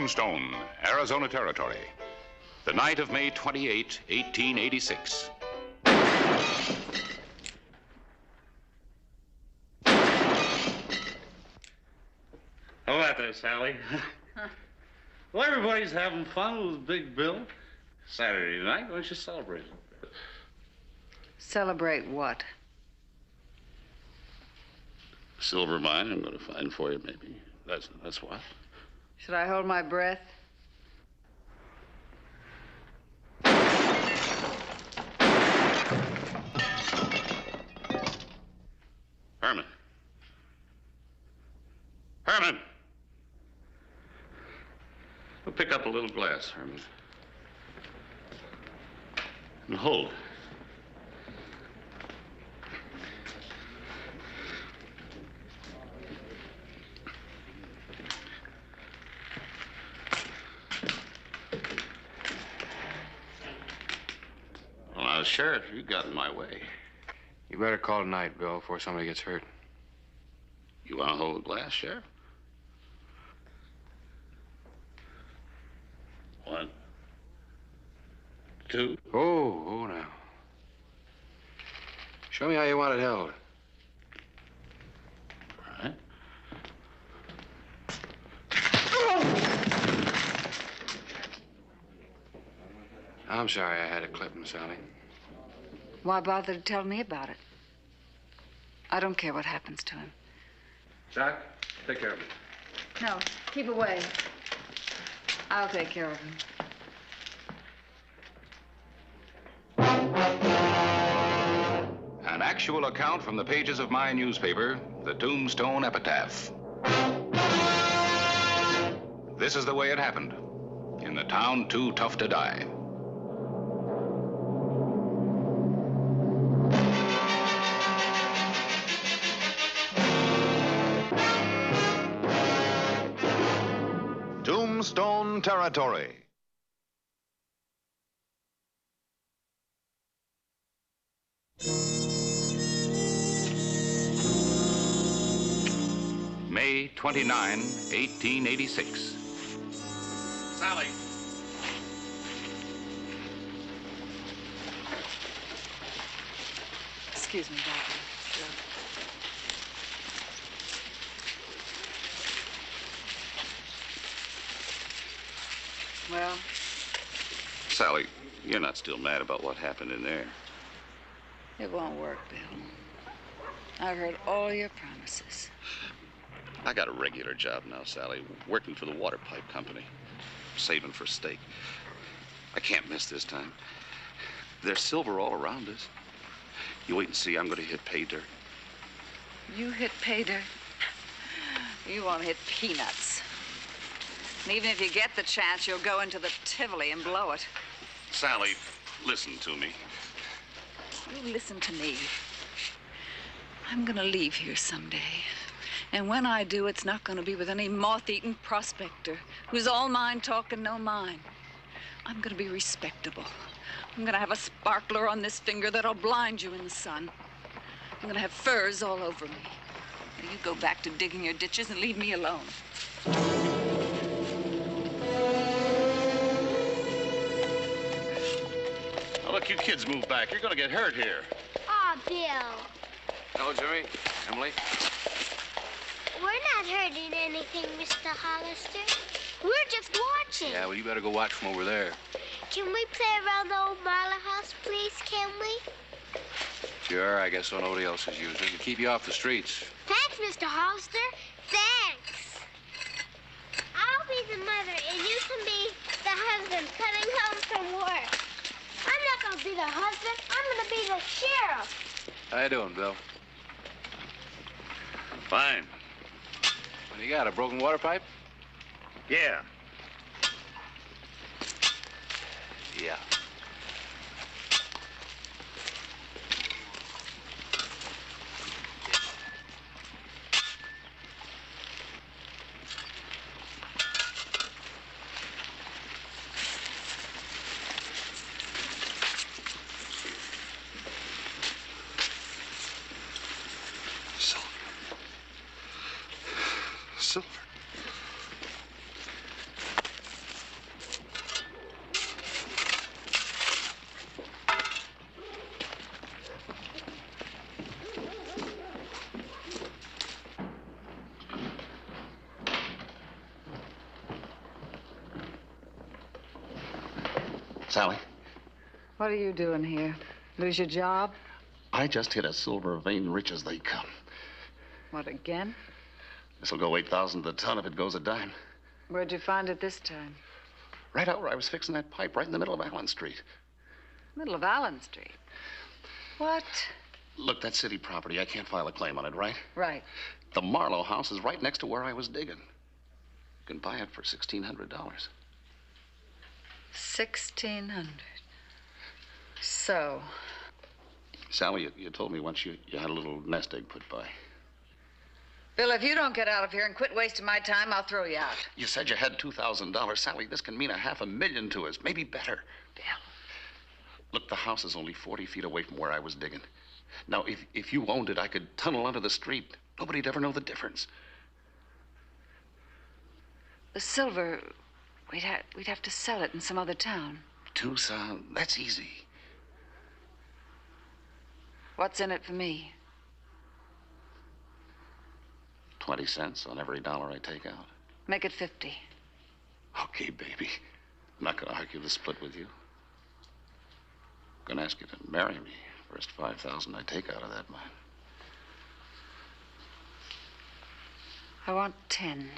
Tombstone, Arizona Territory. The night of May 28, 1886. How about that, Sally? Well, everybody's having fun with Big Bill. Saturday night, why don't you celebrate it? Celebrate what? Silver mine I'm going to find for you, maybe. That's what. Should I hold my breath? Herman. Herman! We'll pick up a little glass, Herman. And hold. Well, now, Sheriff, you got in my way. You better call tonight, Bill, before somebody gets hurt. You want to hold the glass, Sheriff? 1, 2. Oh, now. Show me how you want it held. All right. I'm sorry I had to clip him, Sally. Why bother to tell me about it? I don't care what happens to him. Doc, take care of him. No, keep away. I'll take care of him. An actual account from the pages of my newspaper, the Tombstone Epitaph. This is the way it happened. In the town too tough to die. Tombstone Territory. May 29, 1886. Sally. Excuse me, Doctor. Sure. Well? Sally, you're not still mad about what happened in there. It won't work, Bill. I've heard all your promises. I got a regular job now, Sally, working for the water pipe company, saving for steak. I can't miss this time. There's silver all around us. You wait and see. I'm going to hit pay dirt. You hit pay dirt. You won't hit peanuts. And even if you get the chance, you'll go into the Tivoli and blow it. Sally, listen to me. You listen to me. I'm gonna leave here someday. And when I do, it's not gonna be with any moth-eaten prospector who's all mind talk and no mind. I'm gonna be respectable. I'm gonna have a sparkler on this finger that'll blind you in the sun. I'm gonna have furs all over me. Now you go back to digging your ditches and leave me alone. Now, look, you kids move back. You're going to get hurt here. Aw, Bill. Hello, Jimmy. Emily. We're not hurting anything, Mr. Hollister. We're just watching. Yeah, well, you better go watch from over there. Can we play around the old Marla house, please, can we? Sure, I guess so nobody else is using it. To keep you off the streets. Thanks, Mr. Hollister. Thanks. I'll be the mother, and you can be the husband coming home from work. I'm not going to be the husband. I'm going to be the sheriff. How you doing, Bill? Fine. What do you got, a broken water pipe? Yeah. Yeah. Silver. Sally, What are you doing here? Lose your job? I just hit a silver vein rich as they come. What, again? This'll go 8,000 a ton if it goes a dime. Where'd you find it this time? Right out where I was fixing that pipe, right in the middle of Allen Street. Middle of Allen Street. What? Look, that city property, I can't file a claim on it, right? Right. The Marlowe house is right next to where I was digging. You can buy it for $1,600. 1,600. So, Sally, you told me once you had a little nest egg put by. Bill, if you don't get out of here and quit wasting my time, I'll throw you out. You said you had $2,000. Sally, this can mean $500,000 to us, maybe better. Bill. Look, the house is only 40 feet away from where I was digging. Now, if you owned it, I could tunnel under the street. Nobody'd ever know the difference. The silver, we'd have to sell it in some other town. Tucson, that's easy. What's in it for me? 20 cents on every dollar I take out. Make it 50. Okay, baby. I'm not gonna argue the split with you. I'm gonna ask you to marry me. First 5,000 I take out of that mine. I want 10.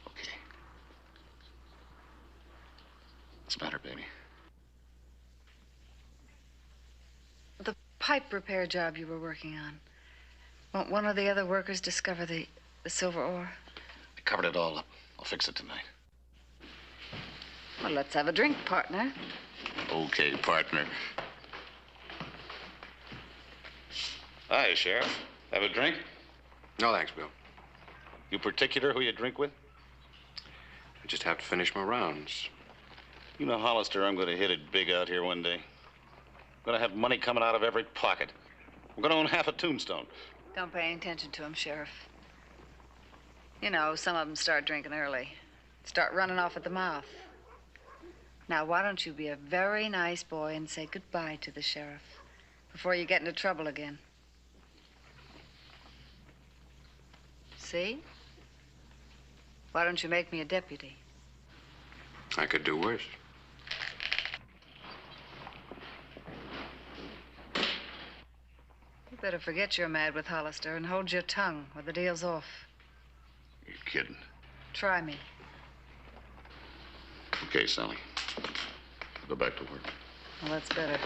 Okay. What's the matter, baby? The pipe repair job you were working on. Won't one of the other workers discover the silver ore? I covered it all up. I'll fix it tonight. Well, let's have a drink, partner. Okay, partner. Hi, Sheriff. Have a drink? No, thanks, Bill. You particular who you drink with? I just have to finish my rounds. You know, Hollister, I'm going to hit it big out here one day. I'm going to have money coming out of every pocket. I'm going to own half a Tombstone. Don't pay any attention to him, Sheriff. You know, some of them start drinking early. Start running off at the mouth. Now, why don't you be a very nice boy and say goodbye to the sheriff before you get into trouble again? See? Why don't you make me a deputy? I could do worse. You better forget you're mad with Hollister and hold your tongue or the deal's off. You're kidding. Try me. Okay, Sally. Go back to work. Well, that's better.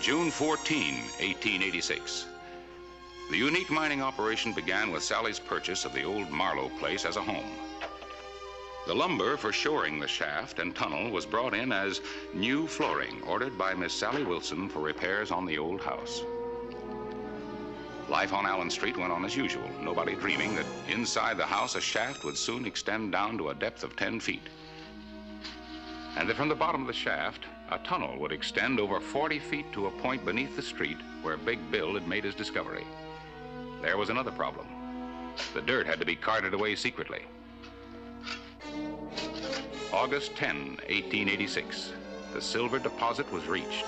June 14, 1886. The unique mining operation began with Sally's purchase of the old Marlowe place as a home. The lumber for shoring the shaft and tunnel was brought in as new flooring ordered by Miss Sally Wilson for repairs on the old house. Life on Allen Street went on as usual, nobody dreaming that inside the house a shaft would soon extend down to a depth of 10 feet. And that from the bottom of the shaft, a tunnel would extend over 40 feet to a point beneath the street where Big Bill had made his discovery. There was another problem. The dirt had to be carted away secretly. August 10, 1886, the silver deposit was reached.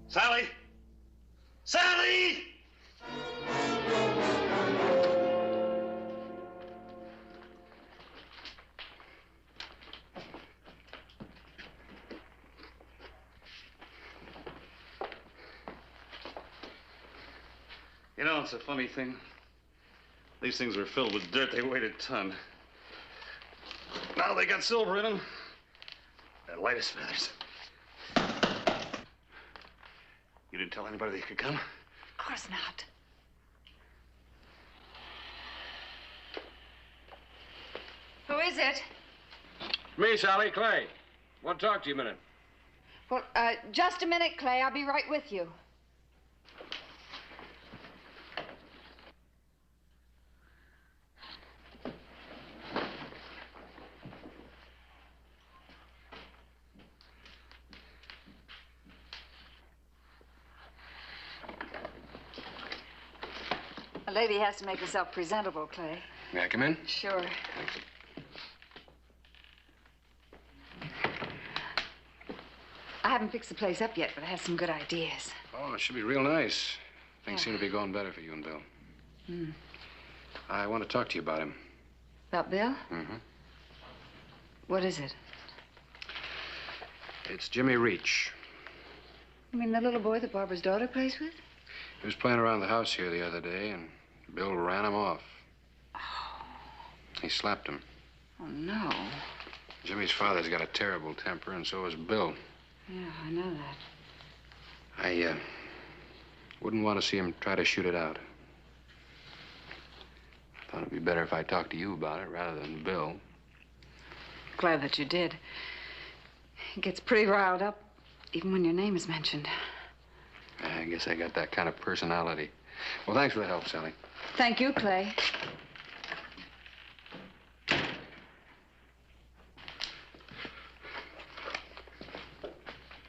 Sally! Sally! You know, it's a funny thing. These things were filled with dirt. They weighed a ton. Now they got silver in them. They're light as feathers. You didn't tell anybody they could come? Of course not. Who is it? Me, Sally, Clay. Want to talk to you a minute. Well, just a minute, Clay. I'll be right with you. A lady has to make herself presentable, Clay. May I come in? Sure. haven't fixed the place up yet, but I have some good ideas. Oh, it should be real nice. Things seem to be going better for you and Bill. I want to talk to you about him. About Bill? Mm-hmm. What is it? It's Jimmy Reach. You mean the little boy that Barbara's daughter plays with? He was playing around the house here the other day, and Bill ran him off. Oh. He slapped him. Oh, no. Jimmy's father's got a terrible temper, and so has Bill. Yeah, I know that. I wouldn't want to see him try to shoot it out. I thought it'd be better if I talked to you about it rather than Bill. Glad that you did. He gets pretty riled up, even when your name is mentioned. I guess I got that kind of personality. Well, thanks for the help, Sally. Thank you, Clay.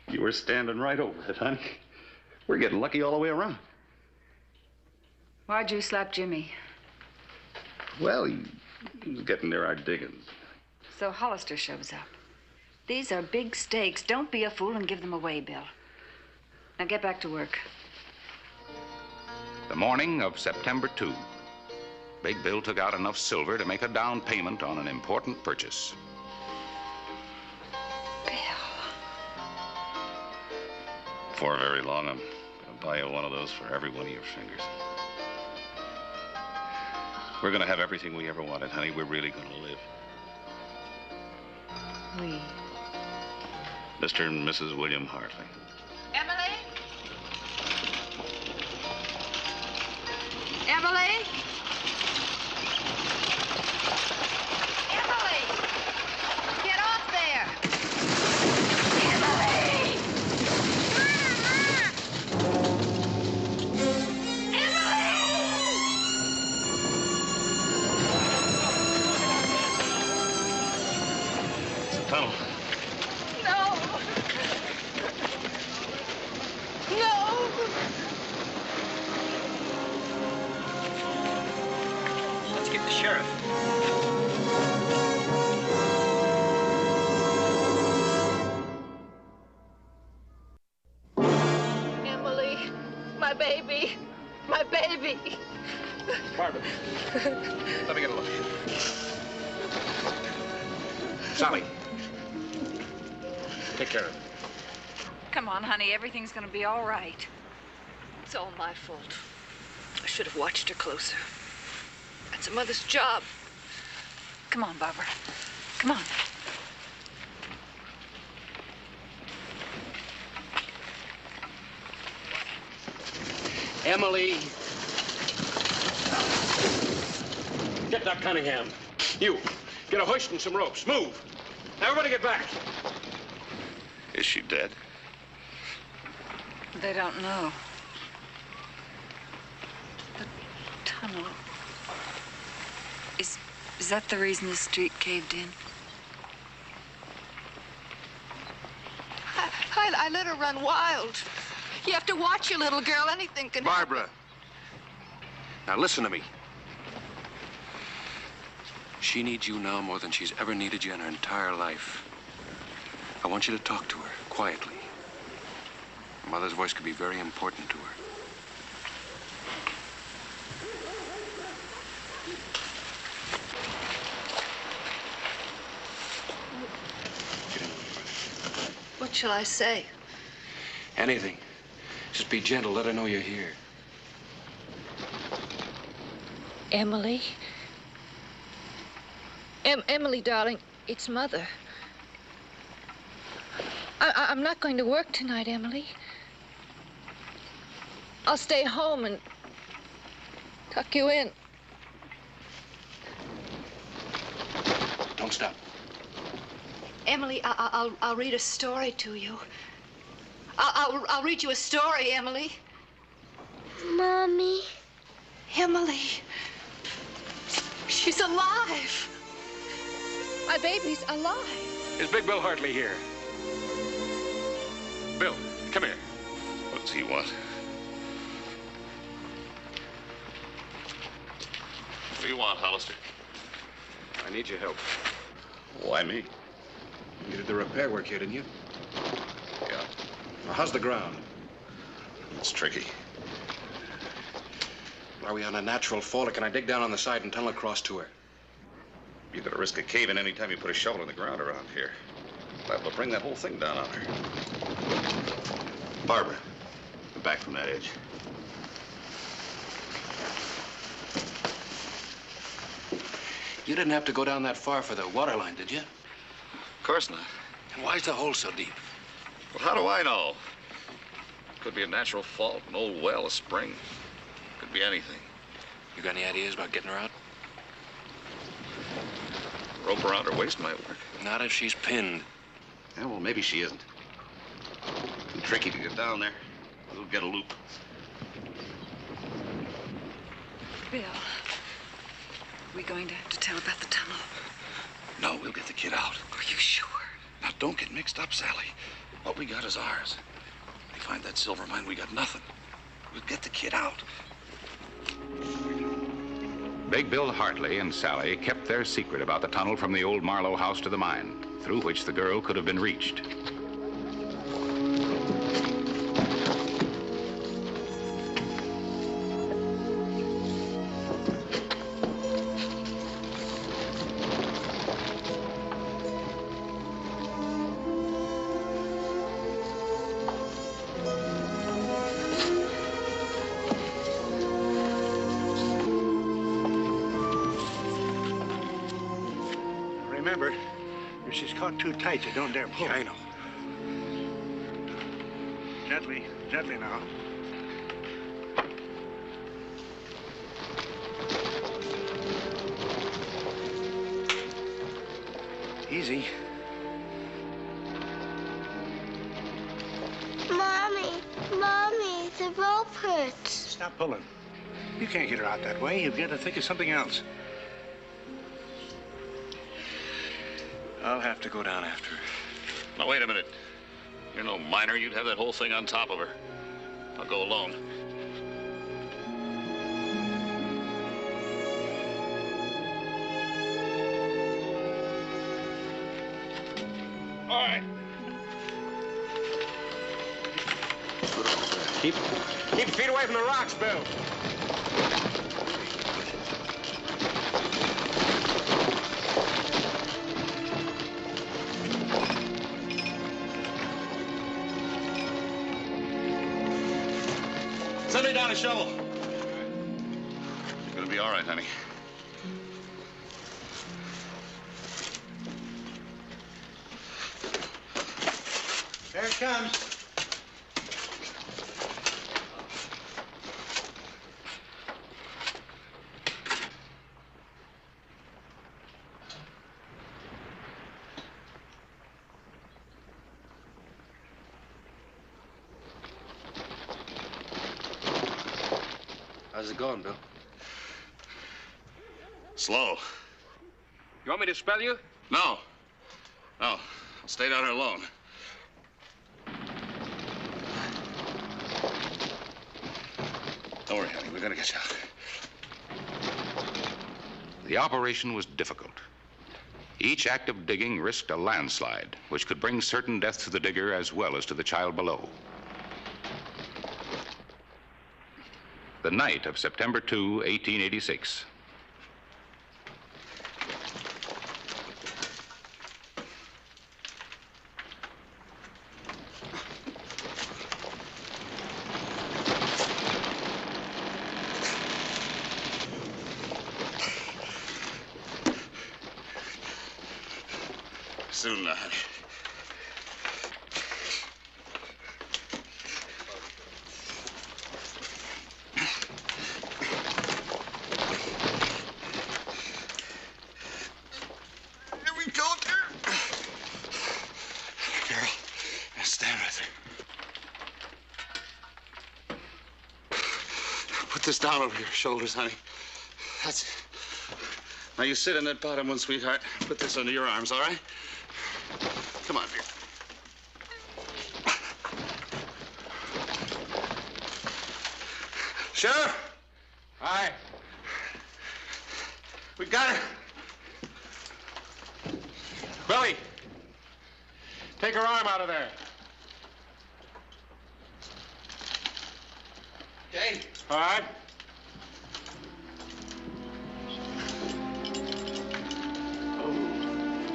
You were standing right over it, honey. We're getting lucky all the way around. Why'd you slap Jimmy? Well, he was getting near our diggings. So Hollister shows up. These are big stakes. Don't be a fool and give them away, Bill. Now get back to work. The morning of September 2, Big Bill took out enough silver to make a down payment on an important purchase. Before very long, I'm going to buy you one of those for every one of your fingers. We're going to have everything we ever wanted, honey. We're really going to live. We. Mr. and Mrs. William Hartley. Emily? Emily? Emily! Get off there! Emily! It's a tunnel. No! No! Let's get the sheriff. Emily, my baby, my baby. Barbara, let me get a look. Sally, take care of it. Come on, honey, everything's gonna be all right. It's all my fault. I should have watched her closer. That's a mother's job. Come on, Barbara. Come on. Emily. Get that Cunningham. You, get a hoist and some ropes. Move. Now, everybody get back. Is she dead? They don't know. The tunnel. Is that the reason the street caved in? I let her run wild. You have to watch your little girl. Anything can happen. Barbara, now listen to me. She needs you now more than she's ever needed you in her entire life. I want you to talk to her quietly. Her mother's voice could be very important to her. What shall I say? Anything. Just be gentle. Let her know you're here. Emily? Emily, darling, it's Mother. I'm not going to work tonight, Emily. I'll stay home and tuck you in. Don't stop. Emily, I'll read a story to you. I'll read you a story, Emily. Mommy. Emily. She's alive. My baby's alive. Is Big Bill Hartley here? Bill, come here. What does he want? What do you want, Hollister? I need your help. Why me? You did the repair work here, didn't you? Yeah. Well, how's the ground? It's tricky. Are we on a natural fall, or can I dig down on the side and tunnel across to her? You're gonna risk a cave-in any time you put a shovel in the ground around here. Liable to bring that whole thing down on her. Barbara, back from that edge. You didn't have to go down that far for the water line, did you? Of course not. And why's the hole so deep? Well, how do I know? Could be a natural fault, an old well, a spring. Could be anything. You got any ideas about getting her out? Rope around her waist might work. Not if she's pinned. Yeah, well, maybe she isn't. Too tricky to get down there. We'll get a loop. Bill, we going to have to tell about the tunnel? No, we'll get the kid out. Are you sure? Now, don't get mixed up, Sally. What we got is ours. They find that silver mine, we got nothing. We'll get the kid out. Big Bill Hartley and Sally kept their secret about the tunnel from the old Marlowe house to the mine, through which the girl could have been reached. Remember, if she's caught too tight, you don't dare pull. Yeah, I know. Gently, gently now. Easy. Mommy, the rope hurts. Stop pulling. You can't get her out that way. You've got to think of something else. I'll have to go down after her. Now, wait a minute. You're no miner. You'd have that whole thing on top of her. I'll go alone. All right. Keep your feet away from the rocks, Bill. Send me down a shovel. You're gonna be all right, honey. There it comes. How's it going, Bill? Slow. You want me to spell you? No. No. I'll stay down here alone. Don't worry, honey. We're gonna get you out. The operation was difficult. Each act of digging risked a landslide, which could bring certain death to the digger as well as to the child below. The night of September 2, 1886. Soon now, honey. Here we go, dear. Carol, now stand with her. Put this down over your shoulders, honey. That's it. Now you sit in that bottom one, sweetheart. Put this under your arms, all right? Come on, dear. Sheriff! Aye. We got her. Billy, take her arm out of there. Okay. All right.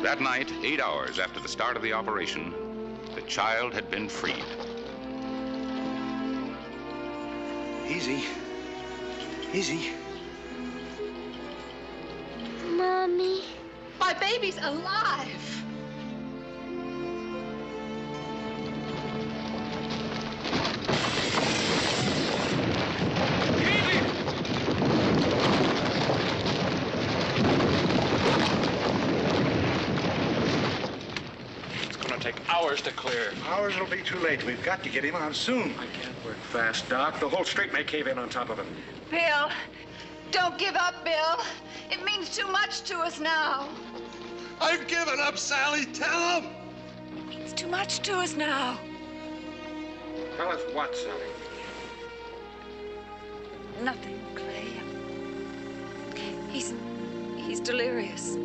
That night, 8 hours after the start of the operation, the child had been freed. Easy. Easy. Mommy. My baby's alive. It's gonna take hours to clear. Ours will be too late. We've got to get him out soon. I can't work fast, Doc. The whole street may cave in on top of him. Bill, don't give up, Bill. It means too much to us now. I've given up, Sally. Tell him. It means too much to us now. Tell us what, Sally? Nothing, Clay. He's delirious.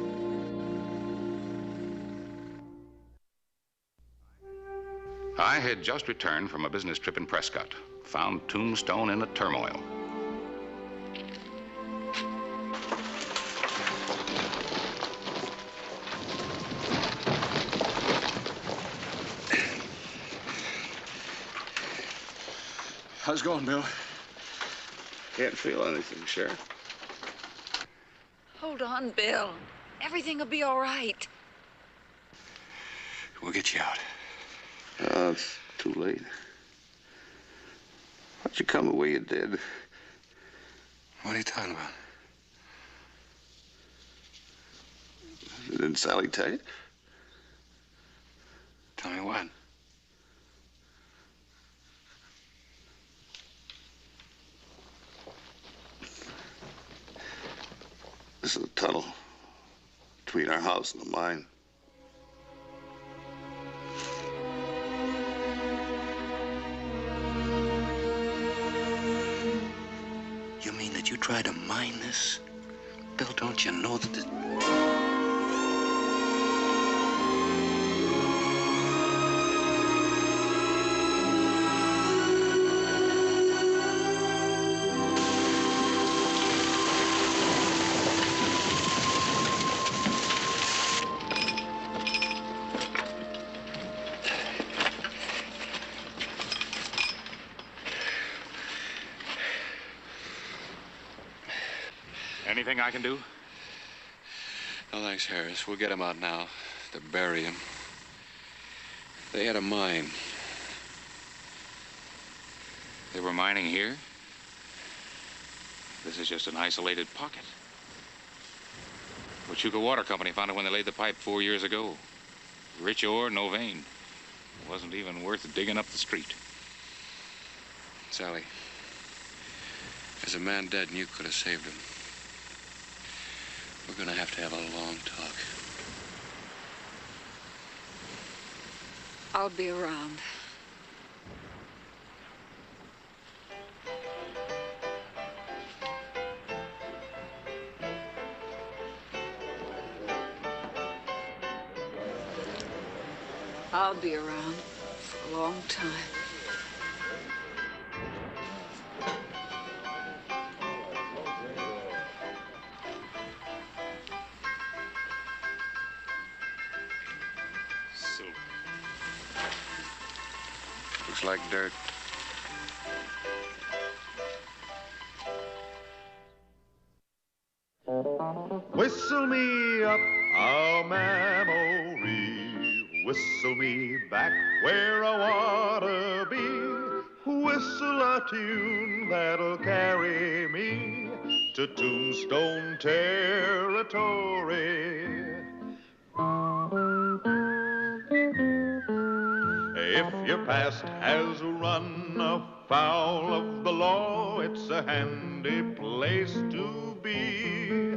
I had just returned from a business trip in Prescott, found Tombstone in a turmoil. How's it going, Bill? Can't feel anything, Sheriff. Hold on, Bill. Everything will be all right. We'll get you out. It's too late. Why'd you come the way you did? What are you talking about? Didn't Sally tell you? Tell me what? This is a tunnel between our house and the mine. You mean that you tried to mine this? Bill, don't you know that this... Anything I can do? No, thanks, Harris. We'll get him out now to bury him. They had a mine. They were mining here? This is just an isolated pocket. Pachuca Water Company found it when they laid the pipe 4 years ago. Rich ore, no vein. It wasn't even worth digging up the street. Sally, there's a man dead and you could have saved him. We're gonna have a long talk. I'll be around. I'll be around for a long time. Looks like dirt. Whistle me up a memory, whistle me back where I wanna be, whistle a tune that'll carry me to Tombstone territory. If your past has run afoul of the law, it's a handy place to be,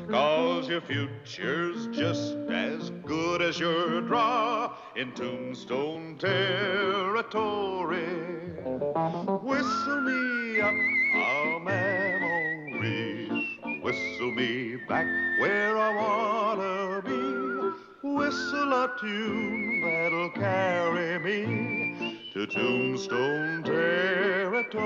'cause your future's just as good as your draw in Tombstone territory. Whistle me up a memory, whistle me back where I wanna be, whistle a tune that'll carry me to Tombstone territory.